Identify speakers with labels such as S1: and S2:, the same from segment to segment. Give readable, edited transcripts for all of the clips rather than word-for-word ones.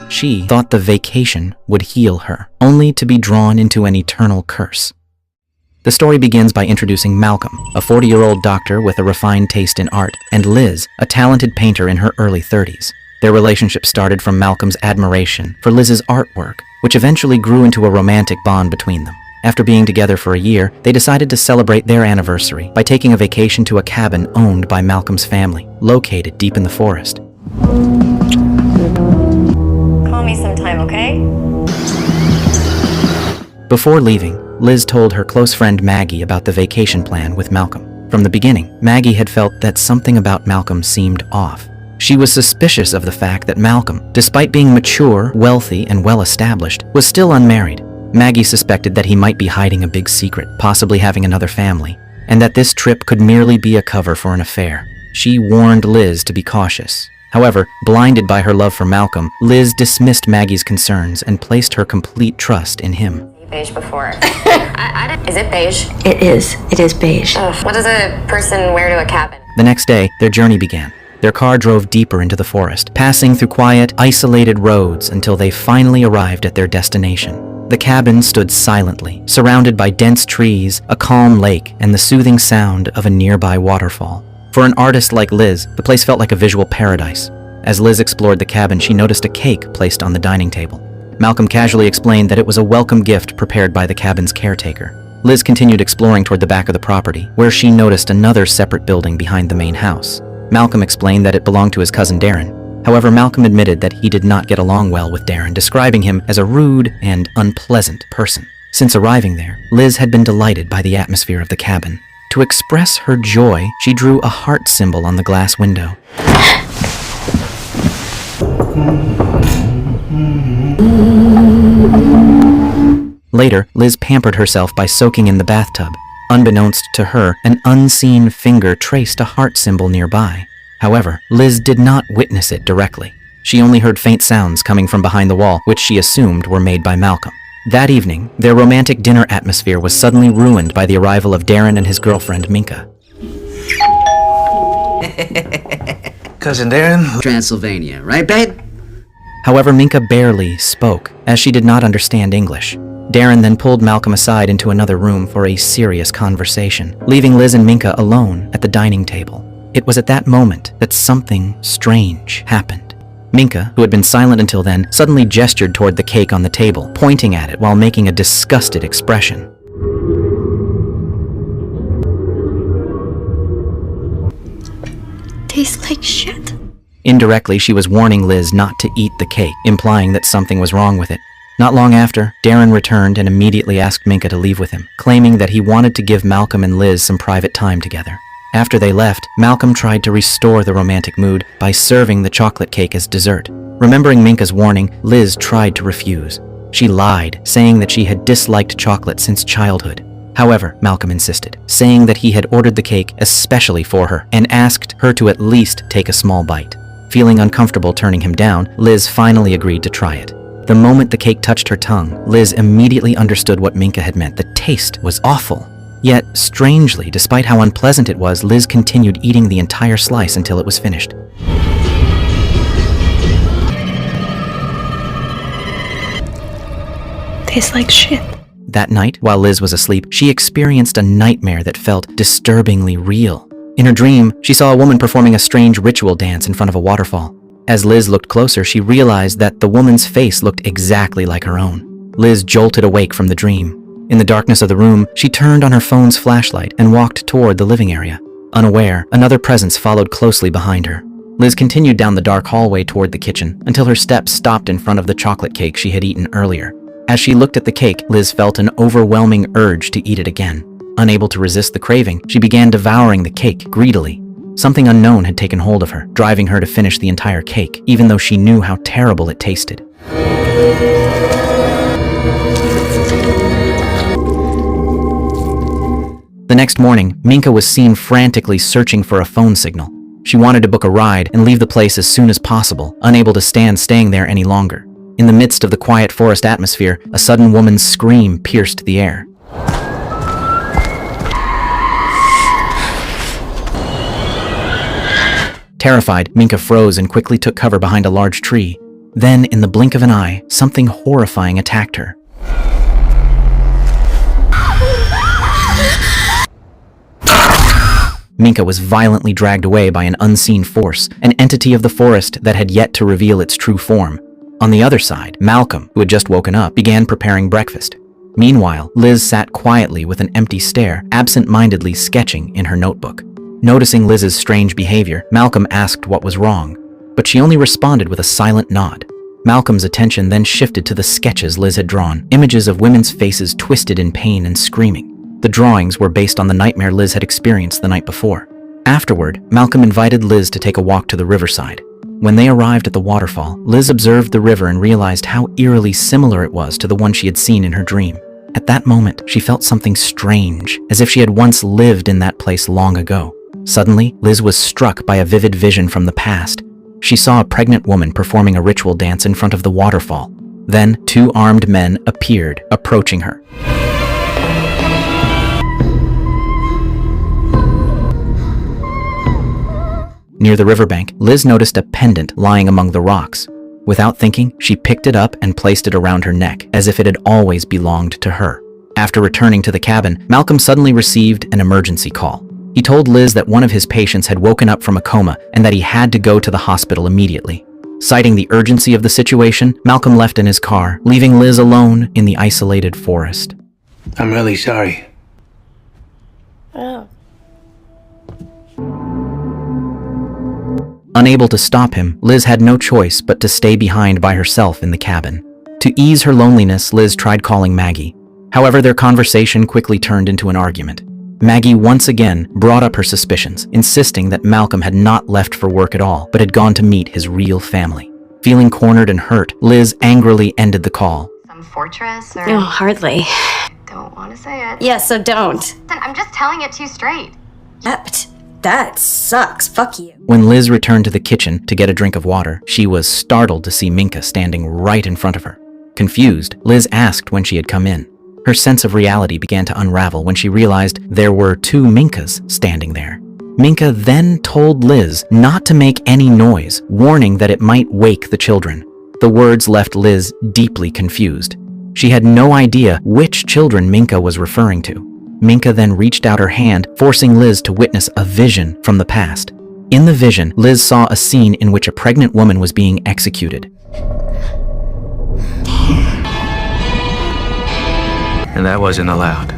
S1: She thought the vacation would heal her, only to be drawn into an eternal curse. The story begins by introducing Malcolm, a 40-year-old doctor with a refined taste in art, and Liz, a talented painter in her early 30s. Their relationship started from Malcolm's admiration for Liz's artwork, which eventually grew into a romantic bond between them. After being together for a year, they decided to celebrate their anniversary by taking a vacation to a cabin owned by Malcolm's family, located deep in the forest.
S2: Call me sometime, okay?
S1: Before leaving, Liz told her close friend Maggie about the vacation plan with Malcolm. From the beginning, Maggie had felt that something about Malcolm seemed off. She was suspicious of the fact that Malcolm, despite being mature, wealthy, and well-established, was still unmarried. Maggie suspected that he might be hiding a big secret, possibly having another family, and that this trip could merely be a cover for an affair. She warned Liz to be cautious. However, blinded by her love for Malcolm, Liz dismissed Maggie's concerns and placed her complete trust in him.
S2: Beige before. Is it beige?
S3: It is. It is beige.
S2: Ugh. What does a person wear to a cabin?
S1: The next day, their journey began. Their car drove deeper into the forest, passing through quiet, isolated roads until they finally arrived at their destination. The cabin stood silently, surrounded by dense trees, a calm lake, and the soothing sound of a nearby waterfall. For an artist like Liz, the place felt like a visual paradise. As Liz explored the cabin, she noticed a cake placed on the dining table. Malcolm casually explained that it was a welcome gift prepared by the cabin's caretaker. Liz continued exploring toward the back of the property, where she noticed another separate building behind the main house. Malcolm explained that it belonged to his cousin Darren. However, Malcolm admitted that he did not get along well with Darren, describing him as a rude and unpleasant person. Since arriving there, Liz had been delighted by the atmosphere of the cabin. To express her joy, she drew a heart symbol on the glass window. Later, Liz pampered herself by soaking in the bathtub. Unbeknownst to her, an unseen finger traced a heart symbol nearby. However, Liz did not witness it directly. She only heard faint sounds coming from behind the wall, which she assumed were made by Malcolm. That evening, their romantic dinner atmosphere was suddenly ruined by the arrival of Darren and his girlfriend, Minka.
S4: Cousin Darren?
S5: Transylvania, right, babe?
S1: However, Minka barely spoke, as she did not understand English. Darren then pulled Malcolm aside into another room for a serious conversation, leaving Liz and Minka alone at the dining table. It was at that moment that something strange happened. Minka, who had been silent until then, suddenly gestured toward the cake on the table, pointing at it while making a disgusted expression.
S3: Tastes like shit.
S1: Indirectly, she was warning Liz not to eat the cake, implying that something was wrong with it. Not long after, Darren returned and immediately asked Minka to leave with him, claiming that he wanted to give Malcolm and Liz some private time together. After they left, Malcolm tried to restore the romantic mood by serving the chocolate cake as dessert. Remembering Minka's warning, Liz tried to refuse. She lied, saying that she had disliked chocolate since childhood. However, Malcolm insisted, saying that he had ordered the cake especially for her and asked her to at least take a small bite. Feeling uncomfortable turning him down, Liz finally agreed to try it. The moment the cake touched her tongue, Liz immediately understood what Minka had meant. The taste was awful. Yet, strangely, despite how unpleasant it was, Liz continued eating the entire slice until it was finished.
S3: Tastes like shit.
S1: That night, while Liz was asleep, she experienced a nightmare that felt disturbingly real. In her dream, she saw a woman performing a strange ritual dance in front of a waterfall. As Liz looked closer, she realized that the woman's face looked exactly like her own. Liz jolted awake from the dream. In the darkness of the room, she turned on her phone's flashlight and walked toward the living area. Unaware, another presence followed closely behind her. Liz continued down the dark hallway toward the kitchen until her steps stopped in front of the chocolate cake she had eaten earlier. As she looked at the cake, Liz felt an overwhelming urge to eat it again. Unable to resist the craving, she began devouring the cake greedily. Something unknown had taken hold of her, driving her to finish the entire cake, even though she knew how terrible it tasted. The next morning, Minka was seen frantically searching for a phone signal. She wanted to book a ride and leave the place as soon as possible, unable to stand staying there any longer. In the midst of the quiet forest atmosphere, a sudden woman's scream pierced the air. Terrified, Minka froze and quickly took cover behind a large tree. Then, in the blink of an eye, something horrifying attacked her. Minka was violently dragged away by an unseen force, an entity of the forest that had yet to reveal its true form. On the other side, Malcolm, who had just woken up, began preparing breakfast. Meanwhile, Liz sat quietly with an empty stare, absent-mindedly sketching in her notebook. Noticing Liz's strange behavior, Malcolm asked what was wrong, but she only responded with a silent nod. Malcolm's attention then shifted to the sketches Liz had drawn, images of women's faces twisted in pain and screaming. The drawings were based on the nightmare Liz had experienced the night before. Afterward, Malcolm invited Liz to take a walk to the riverside. When they arrived at the waterfall, Liz observed the river and realized how eerily similar it was to the one she had seen in her dream. At that moment, she felt something strange, as if she had once lived in that place long ago. Suddenly, Liz was struck by a vivid vision from the past. She saw a pregnant woman performing a ritual dance in front of the waterfall. Then, two armed men appeared, approaching her. Near the riverbank, Liz noticed a pendant lying among the rocks. Without thinking, she picked it up and placed it around her neck, as if it had always belonged to her. After returning to the cabin, Malcolm suddenly received an emergency call. He told Liz that one of his patients had woken up from a coma and that he had to go to the hospital immediately. Citing the urgency of the situation, Malcolm left in his car, leaving Liz alone in the isolated forest.
S4: I'm really sorry.
S3: Oh.
S1: Unable to stop him, Liz had no choice but to stay behind by herself in the cabin. To ease her loneliness, Liz tried calling Maggie. However, their conversation quickly turned into an argument. Maggie once again brought up her suspicions, insisting that Malcolm had not left for work at all, but had gone to meet his real family. Feeling cornered and hurt, Liz angrily ended the call.
S2: Some fortress or...
S3: No, hardly.
S2: Don't want to say it.
S3: Yeah, so don't.
S2: I'm just telling it to you straight.
S3: That sucks. Fuck you.
S1: When Liz returned to the kitchen to get a drink of water, she was startled to see Minka standing right in front of her. Confused, Liz asked when she had come in. Her sense of reality began to unravel when she realized there were two Minkas standing there. Minka then told Liz not to make any noise, warning that it might wake the children. The words left Liz deeply confused. She had no idea which children Minka was referring to. Minka then reached out her hand, forcing Liz to witness a vision from the past. In the vision, Liz saw a scene in which a pregnant woman was being executed.
S4: And that wasn't allowed.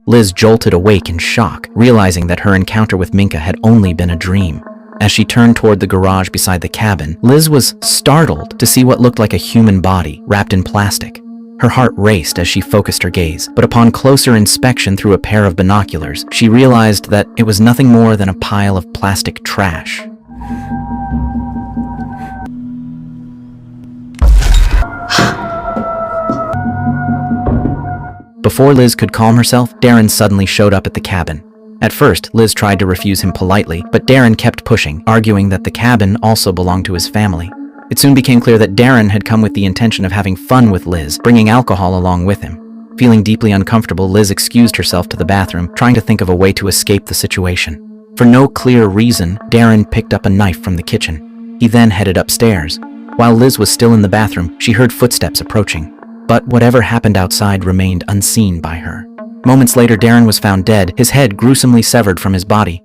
S1: Liz jolted awake in shock, realizing that her encounter with Minka had only been a dream. As she turned toward the garage beside the cabin, Liz was startled to see what looked like a human body wrapped in plastic. Her heart raced as she focused her gaze, but upon closer inspection through a pair of binoculars, she realized that it was nothing more than a pile of plastic trash. Before Liz could calm herself, Darren suddenly showed up at the cabin. At first, Liz tried to refuse him politely, but Darren kept pushing, arguing that the cabin also belonged to his family. It soon became clear that Darren had come with the intention of having fun with Liz, bringing alcohol along with him. Feeling deeply uncomfortable, Liz excused herself to the bathroom, trying to think of a way to escape the situation. For no clear reason, Darren picked up a knife from the kitchen. He then headed upstairs. While Liz was still in the bathroom, she heard footsteps approaching. But whatever happened outside remained unseen by her. Moments later, Darren was found dead, his head gruesomely severed from his body.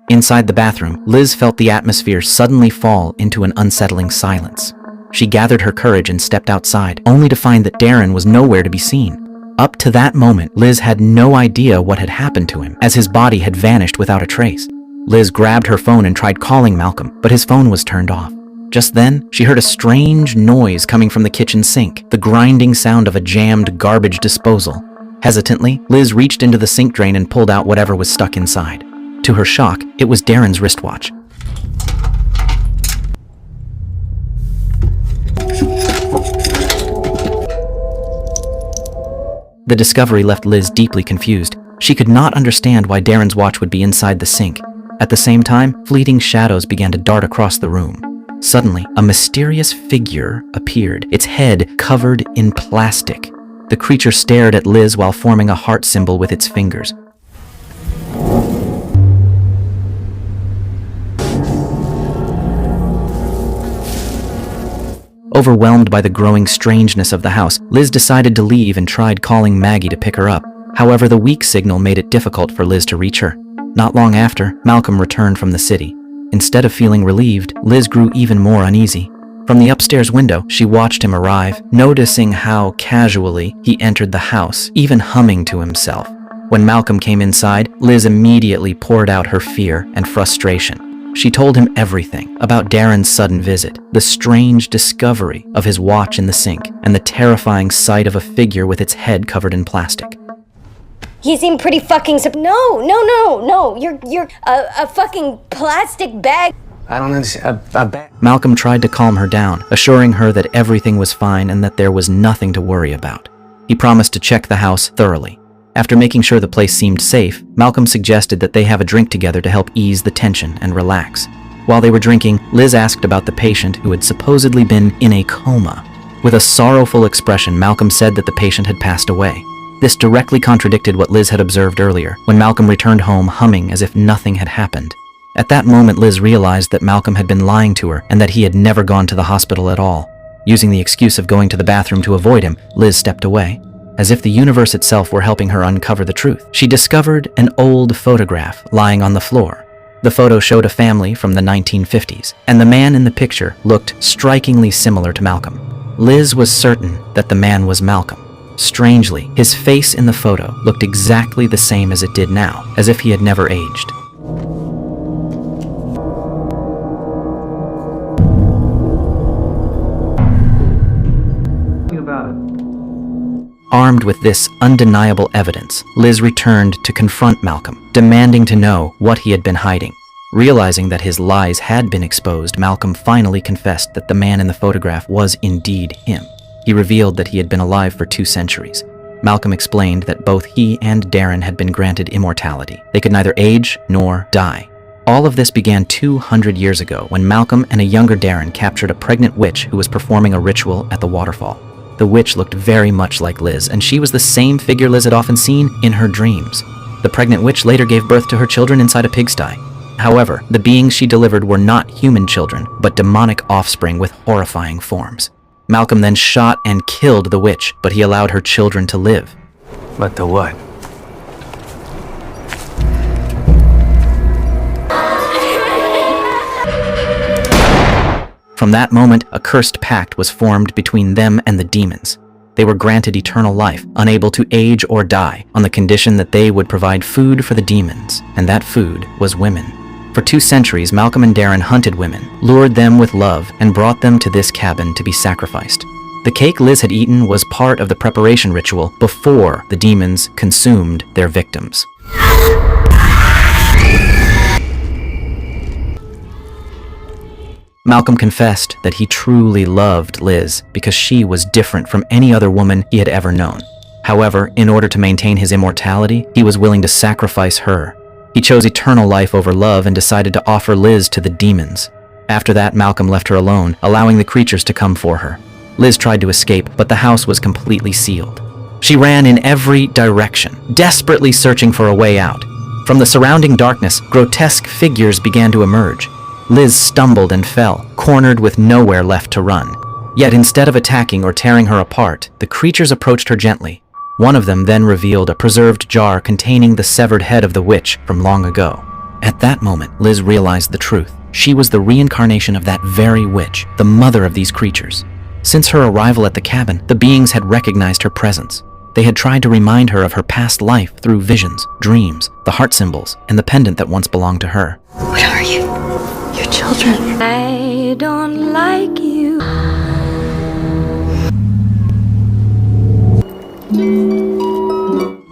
S1: Inside the bathroom, Liz felt the atmosphere suddenly fall into an unsettling silence. She gathered her courage and stepped outside, only to find that Darren was nowhere to be seen. Up to that moment, Liz had no idea what had happened to him, as his body had vanished without a trace. Liz grabbed her phone and tried calling Malcolm, but his phone was turned off. Just then, she heard a strange noise coming from the kitchen sink, the grinding sound of a jammed garbage disposal. Hesitantly, Liz reached into the sink drain and pulled out whatever was stuck inside. To her shock, it was Darren's wristwatch. The discovery left Liz deeply confused. She could not understand why Darren's watch would be inside the sink. At the same time, fleeting shadows began to dart across the room. Suddenly, a mysterious figure appeared, its head covered in plastic. The creature stared at Liz while forming a heart symbol with its fingers. Overwhelmed by the growing strangeness of the house, Liz decided to leave and tried calling Maggie to pick her up. However, the weak signal made it difficult for Liz to reach her. Not long after, Malcolm returned from the city. Instead of feeling relieved, Liz grew even more uneasy. From the upstairs window, she watched him arrive, noticing how casually he entered the house, even humming to himself. When Malcolm came inside, Liz immediately poured out her fear and frustration. She told him everything about Darren's sudden visit, the strange discovery of his watch in the sink, and the terrifying sight of a figure with its head covered in plastic.
S3: He seemed pretty fucking No, you're a fucking plastic bag.
S4: I don't understand. A bat.
S1: Malcolm tried to calm her down, assuring her that everything was fine and that there was nothing to worry about. He promised to check the house thoroughly. After making sure the place seemed safe, Malcolm suggested that they have a drink together to help ease the tension and relax. While they were drinking, Liz asked about the patient who had supposedly been in a coma. With a sorrowful expression, Malcolm said that the patient had passed away. This directly contradicted what Liz had observed earlier, when Malcolm returned home humming as if nothing had happened. At that moment, Liz realized that Malcolm had been lying to her and that he had never gone to the hospital at all. Using the excuse of going to the bathroom to avoid him, Liz stepped away. As if the universe itself were helping her uncover the truth, she discovered an old photograph lying on the floor. The photo showed a family from the 1950s, and the man in the picture looked strikingly similar to Malcolm. Liz was certain that the man was Malcolm. Strangely, his face in the photo looked exactly the same as it did now, as if he had never aged. Armed with this undeniable evidence, Liz returned to confront Malcolm, demanding to know what he had been hiding. Realizing that his lies had been exposed, Malcolm finally confessed that the man in the photograph was indeed him. He revealed that he had been alive for 2 centuries. Malcolm explained that both he and Darren had been granted immortality. They could neither age nor die. All of this began 200 years ago when Malcolm and a younger Darren captured a pregnant witch who was performing a ritual at the waterfall. The witch looked very much like Liz, and she was the same figure Liz had often seen in her dreams. The pregnant witch later gave birth to her children inside a pigsty. However, the beings she delivered were not human children, but demonic offspring with horrifying forms. Malcolm then shot and killed the witch, but he allowed her children to live.
S4: But the what?
S1: From that moment, a cursed pact was formed between them and the demons. They were granted eternal life, unable to age or die, on the condition that they would provide food for the demons, and that food was women. For 2 centuries, Malcolm and Darren hunted women, lured them with love, and brought them to this cabin to be sacrificed. The cake Liz had eaten was part of the preparation ritual before the demons consumed their victims. Malcolm confessed that he truly loved Liz because she was different from any other woman he had ever known. However, in order to maintain his immortality, he was willing to sacrifice her. He chose eternal life over love and decided to offer Liz to the demons. After that, Malcolm left her alone, allowing the creatures to come for her. Liz tried to escape, but the house was completely sealed. She ran in every direction, desperately searching for a way out. From the surrounding darkness, grotesque figures began to emerge. Liz stumbled and fell, cornered with nowhere left to run. Yet instead of attacking or tearing her apart, the creatures approached her gently. One of them then revealed a preserved jar containing the severed head of the witch from long ago. At that moment, Liz realized the truth. She was the reincarnation of that very witch, the mother of these creatures. Since her arrival at the cabin, the beings had recognized her presence. They had tried to remind her of her past life through visions, dreams, the heart symbols, and the pendant that once belonged to her.
S3: What are you? Your children. I don't like you.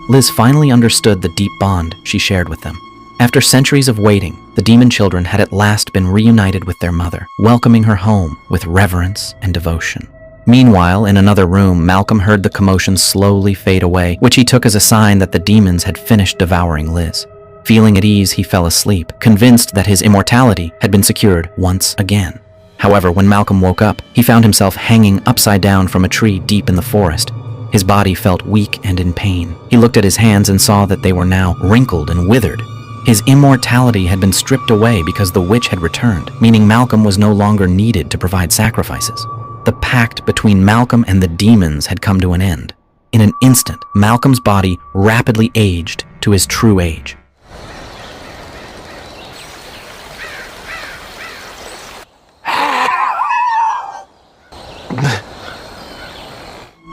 S1: Liz finally understood the deep bond she shared with them. After centuries of waiting, the demon children had at last been reunited with their mother, welcoming her home with reverence and devotion. Meanwhile, in another room, Malcolm heard the commotion slowly fade away, which he took as a sign that the demons had finished devouring Liz. Feeling at ease, he fell asleep, convinced that his immortality had been secured once again. However, when Malcolm woke up, he found himself hanging upside down from a tree deep in the forest. His body felt weak and in pain. He looked at his hands and saw that they were now wrinkled and withered. His immortality had been stripped away because the witch had returned, meaning Malcolm was no longer needed to provide sacrifices. The pact between Malcolm and the demons had come to an end. In an instant, Malcolm's body rapidly aged to his true age.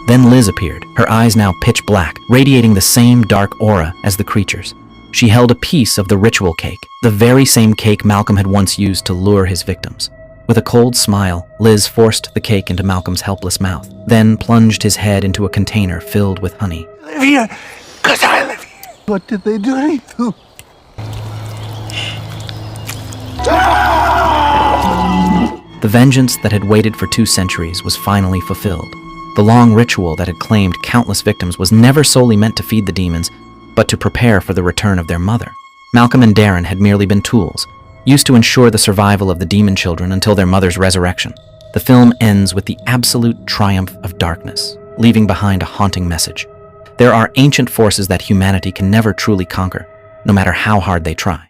S1: Then Liz appeared, her eyes now pitch black, radiating the same dark aura as the creatures. She held a piece of the ritual cake, the very same cake Malcolm had once used to lure his victims. With a cold smile, Liz forced the cake into Malcolm's helpless mouth, then plunged his head into a container filled with honey.
S5: I live here, 'cause I live here. What did they do to you?
S1: The vengeance that had waited for 2 centuries was finally fulfilled. The long ritual that had claimed countless victims was never solely meant to feed the demons, but to prepare for the return of their mother. Malcolm and Darren had merely been tools, used to ensure the survival of the demon children until their mother's resurrection. The film ends with the absolute triumph of darkness, leaving behind a haunting message. There are ancient forces that humanity can never truly conquer, no matter how hard they try.